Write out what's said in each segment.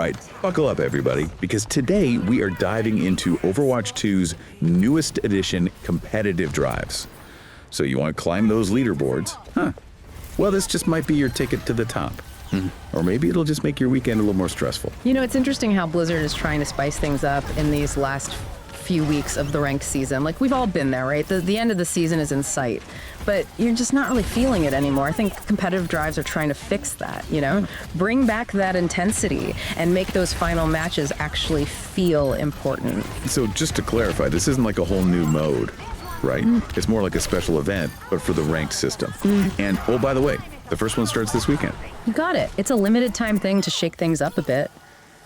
right, buckle up everybody, because today we are diving into Overwatch 2's newest edition competitive drives. So you want to climb those leaderboards? Huh. Well, this just might be your ticket to the top. Or maybe it'll just make your weekend a little more stressful. You know, it's interesting how Blizzard is trying to spice things up in these last few weeks of the ranked season. Like, we've all been there, right? The end of the season is in sight, but you're just not really feeling it anymore. I think competitive drives are trying to fix that, you know? Bring back that intensity and make those final matches actually feel important. So just to clarify, this isn't like a whole new mode, right? It's more like a special event, but for the ranked system. And, oh, by the way, the first one starts this weekend. You got it. It's a limited time thing to shake things up a bit.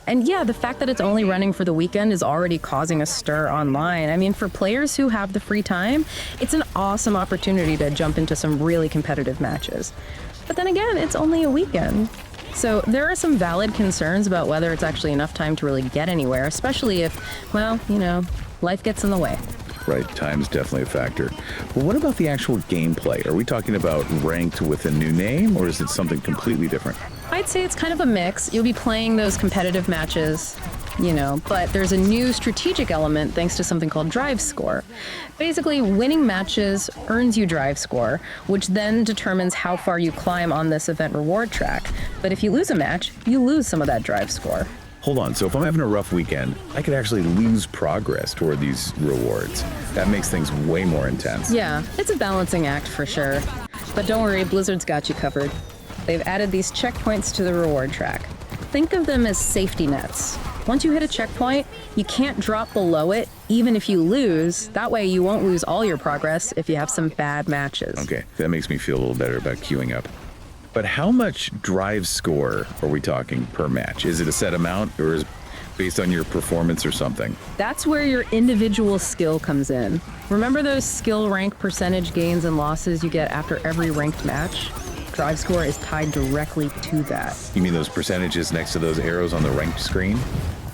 And yeah, the fact that it's only running for the weekend is already causing a stir online. I mean, for players who have the free time, it's an awesome opportunity to jump into some really competitive matches. But then again, it's only a weekend. So there are some valid concerns about whether it's actually enough time to really get anywhere, especially if, well, you know, life gets in the way. Right, time's definitely a factor. But what about the actual gameplay? Are we talking about ranked with a new name, or is it something completely different? I'd say it's kind of a mix. You'll be playing those competitive matches, you know, but there's a new strategic element thanks to something called drive score. Basically, winning matches earns you drive score, which then determines how far you climb on this event reward track. But if you lose a match, you lose some of that drive score. Hold on, so if I'm having a rough weekend, I could actually lose progress toward these rewards. That makes things way more intense. Yeah, it's a balancing act for sure. But don't worry, Blizzard's got you covered. They've added these checkpoints to the reward track. Think of them as safety nets. Once you hit a checkpoint, you can't drop below it, even if you lose. That way you won't lose all your progress if you have some bad matches. Okay, that makes me feel a little better about queuing up. But how much drive score are we talking per match? Is it a set amount, or is it based on your performance or something? That's where your individual skill comes in. Remember those skill rank percentage gains and losses you get after every ranked match? Drive score is tied directly to that. You mean those percentages next to those arrows on the ranked screen?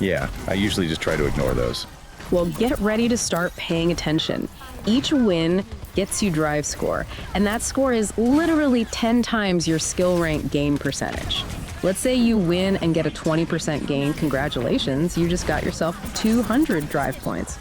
Yeah, I usually just try to ignore those. Well, get ready to start paying attention. Each win gets you drive score, and that score is literally 10 times your skill rank gain percentage. Let's say you win and get a 20% gain. Congratulations, you just got yourself 200 drive points.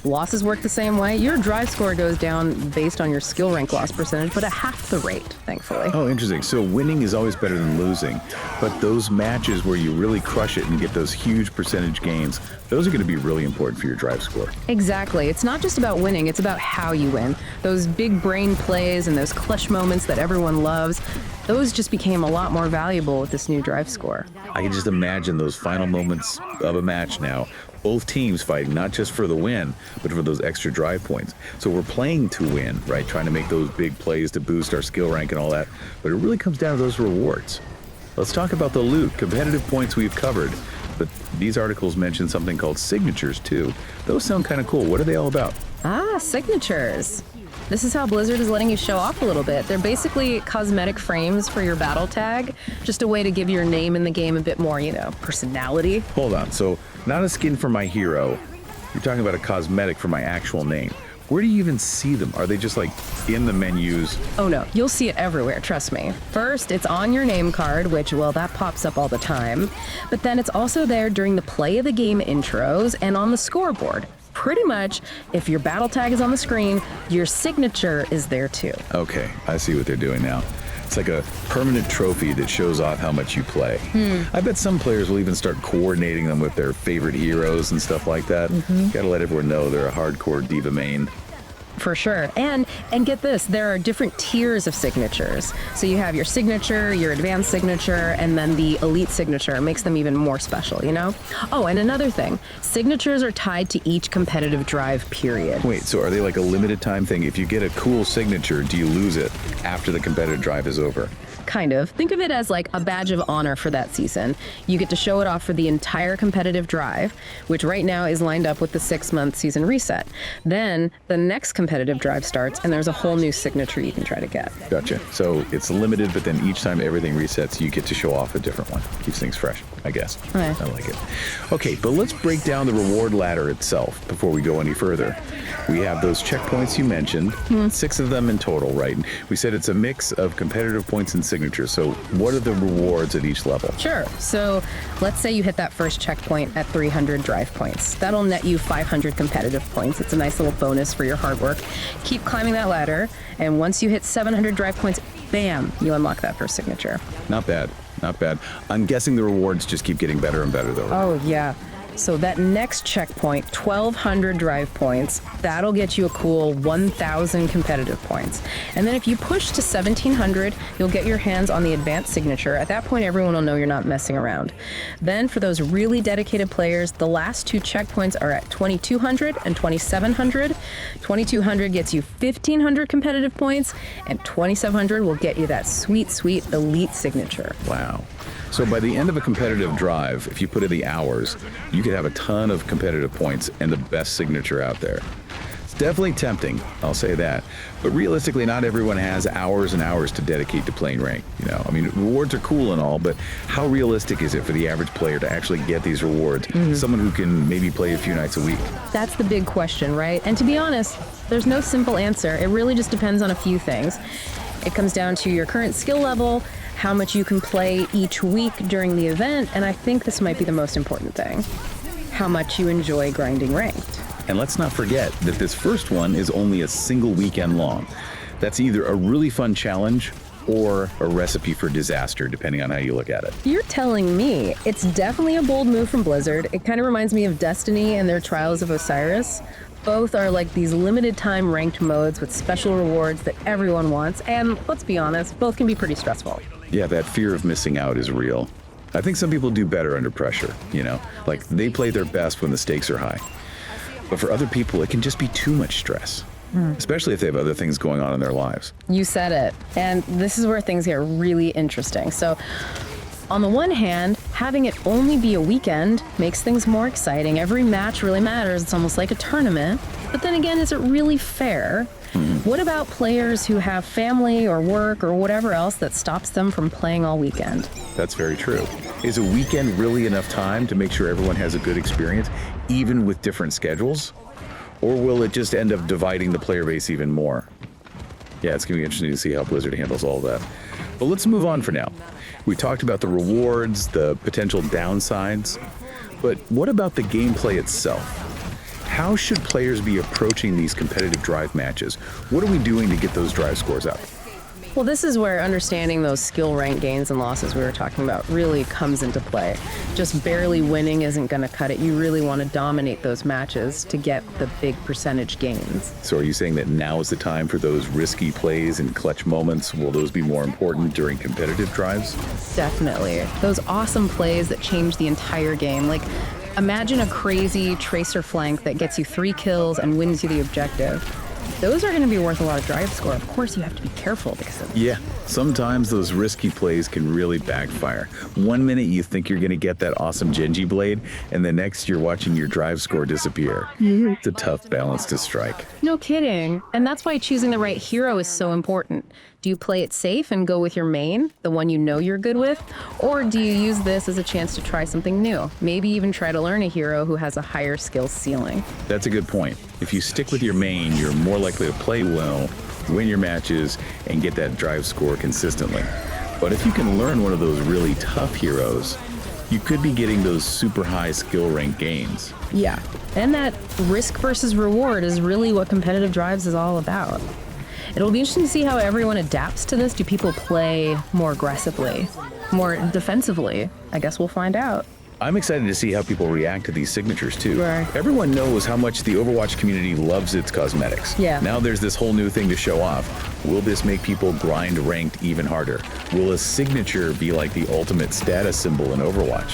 Losses work the same way. Your drive score goes down based on your skill rank loss percentage, but at half the rate, thankfully. Oh, interesting. So winning is always better than losing, but those matches where you really crush it and get those huge percentage gains, those are going to be really important for your drive score. Exactly. It's not just about winning, it's about how you win. Those big brain plays and those clutch moments that everyone loves, those just became a lot more valuable with this new drive score. I can just imagine those final moments of a match now. Both teams fighting not just for the win, but for those extra drive points. So we're playing to win, right? Trying to make those big plays to boost our skill rank and all that. But it really comes down to those rewards. Let's talk about the loot. Competitive points we've covered, but these articles mention something called signatures too. Those sound kind of cool. What are they all about? Signatures. This is how Blizzard is letting you show off a little bit. They're basically cosmetic frames for your battle tag, just a way to give your name in the game a bit more, you know, personality. Hold on, so not a skin for my hero. You're talking about a cosmetic for my actual name. Where do you even see them? Are they just like in the menus? Oh no, you'll see it everywhere, trust me. First, it's on your name card, which, well, that pops up all the time. But then it's also there during the play of the game intros and on the scoreboard. Pretty much, if your battle tag is on the screen, your signature is there too. Okay, I see what they're doing now. It's like a permanent trophy that shows off how much you play. I bet some players will even start coordinating them with their favorite heroes and stuff like that. Gotta let everyone know they're a hardcore diva main. For sure. And get this, there are different tiers of signatures. So you have your signature, your advanced signature, and then the elite signature. It makes them even more special, you know? Oh, and another thing, signatures are tied to each competitive drive period. Wait, so are they like a limited time thing? If you get a cool signature, do you lose it after the competitive drive is over? Kind of. Think of it as like a badge of honor for that season. You get to show it off for the entire competitive drive, which right now is lined up with the 6-month season reset. Then the next competitive drive starts, and there's a whole new signature you can try to get. Gotcha. So it's limited, but then each time everything resets, you get to show off a different one. Keeps things fresh, I guess. Okay. I like it. Okay, but let's break down the reward ladder itself before we go any further. We have those checkpoints you mentioned, 6 of them in total, right? We said it's a mix of competitive points and signatures. signatures. So what are the rewards at each level? Sure. So let's say you hit that first checkpoint at 300 drive points. That'll net you 500 competitive points. It's a nice little bonus for your hard work. Keep climbing that ladder, and once you hit 700 drive points, bam, you unlock that first signature. Not bad. Not bad. I'm guessing the rewards just keep getting better and better, though. Oh, yeah. So that next checkpoint, 1,200 drive points, that'll get you a cool 1,000 competitive points. And then if you push to 1,700, you'll get your hands on the advanced signature. At that point, everyone will know you're not messing around. Then for those really dedicated players, the last two checkpoints are at 2,200 and 2,700. 2,200 gets you 1,500 competitive points, and 2,700 will get you that sweet, sweet elite signature. Wow. So by the end of a competitive drive, if you put in the hours, you could have a ton of competitive points and the best signature out there. It's definitely tempting, I'll say that. But realistically, not everyone has hours and hours to dedicate to playing rank. I mean, rewards are cool and all, but how realistic is it for the average player to actually get these rewards? Someone who can maybe play a few nights a week. That's the big question, right? And to be honest, there's no simple answer. It really just depends on a few things. It comes down to your current skill level, how much you can play each week during the event, and I think this might be the most important thing, how much you enjoy grinding ranked. And let's not forget that this first one is only a single weekend long. That's either a really fun challenge or a recipe for disaster, depending on how you look at it. You're telling me. It's definitely a bold move from Blizzard. It kind of reminds me of Destiny and their Trials of Osiris. Both are like these limited time ranked modes with special rewards that everyone wants, and let's be honest, both can be pretty stressful. Yeah, that fear of missing out is real. I think some people do better under pressure, like they play their best when the stakes are high. But for other people, it can just be too much stress, especially if they have other things going on in their lives. You said it. And this is where things get really interesting. So on the one hand, having it only be a weekend makes things more exciting. Every match really matters. It's almost like a tournament. But then again, is it really fair? What about players who have family or work or whatever else that stops them from playing all weekend? That's very true. Is a weekend really enough time to make sure everyone has a good experience, even with different schedules? Or will it just end up dividing the player base even more? Yeah, it's going to be interesting to see how Blizzard handles all of that. But let's move on for now. We talked about the rewards, the potential downsides, but what about the gameplay itself? How should players be approaching these competitive drive matches? What are we doing to get those drive scores up? Well, this is where understanding those skill rank gains and losses we were talking about really comes into play. Just barely winning isn't going to cut it. You really want to dominate those matches to get the big percentage gains. So are you saying that now is the time for those risky plays and clutch moments? Will those be more important during competitive drives? Definitely. Those awesome plays that change the entire game. Like, imagine a crazy tracer flank that gets you 3 kills and wins you the objective. Those are going to be worth a lot of drive score. Of course, you have to be careful because of Yeah, sometimes those risky plays can really backfire. One minute you think you're going to get that awesome Genji blade, and the next you're watching your drive score disappear. It's a tough balance to strike. No kidding. And that's why choosing the right hero is so important. Do you play it safe and go with your main, the one you know you're good with? Or do you use this as a chance to try something new? Maybe even try to learn a hero who has a higher skill ceiling. That's a good point. If you stick with your main, you're more likely to play well, win your matches, and get that drive score consistently. But if you can learn one of those really tough heroes, you could be getting those super high skill rank gains. Yeah, and that risk versus reward is really what competitive drives is all about. It'll be interesting to see how everyone adapts to this. Do people play more aggressively, more defensively? I guess we'll find out. I'm excited to see how people react to these signatures too. Right. Everyone knows how much the Overwatch community loves its cosmetics. Yeah. Now there's this whole new thing to show off. Will this make people grind ranked even harder? Will a signature be like the ultimate status symbol in Overwatch?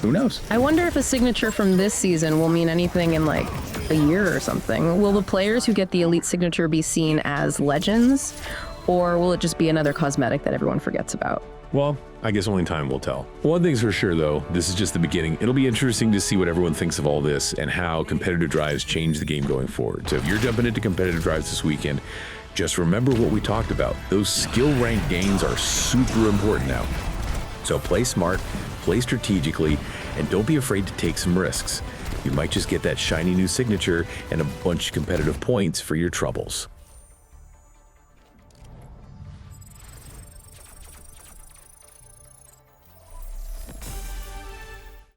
Who knows? I wonder if a signature from this season will mean anything in like a year or something. Will the players who get the elite signature be seen as legends, or will it just be another cosmetic that everyone forgets about? Well, I guess only time will tell. One thing's for sure though, this is just the beginning. It'll be interesting to see what everyone thinks of all this and how competitive drives change the game going forward. So if you're jumping into competitive drives this weekend, just remember what we talked about. Those skill rank gains are super important now. So play smart, play strategically, and don't be afraid to take some risks. You might just get that shiny new signature and a bunch of competitive points for your troubles.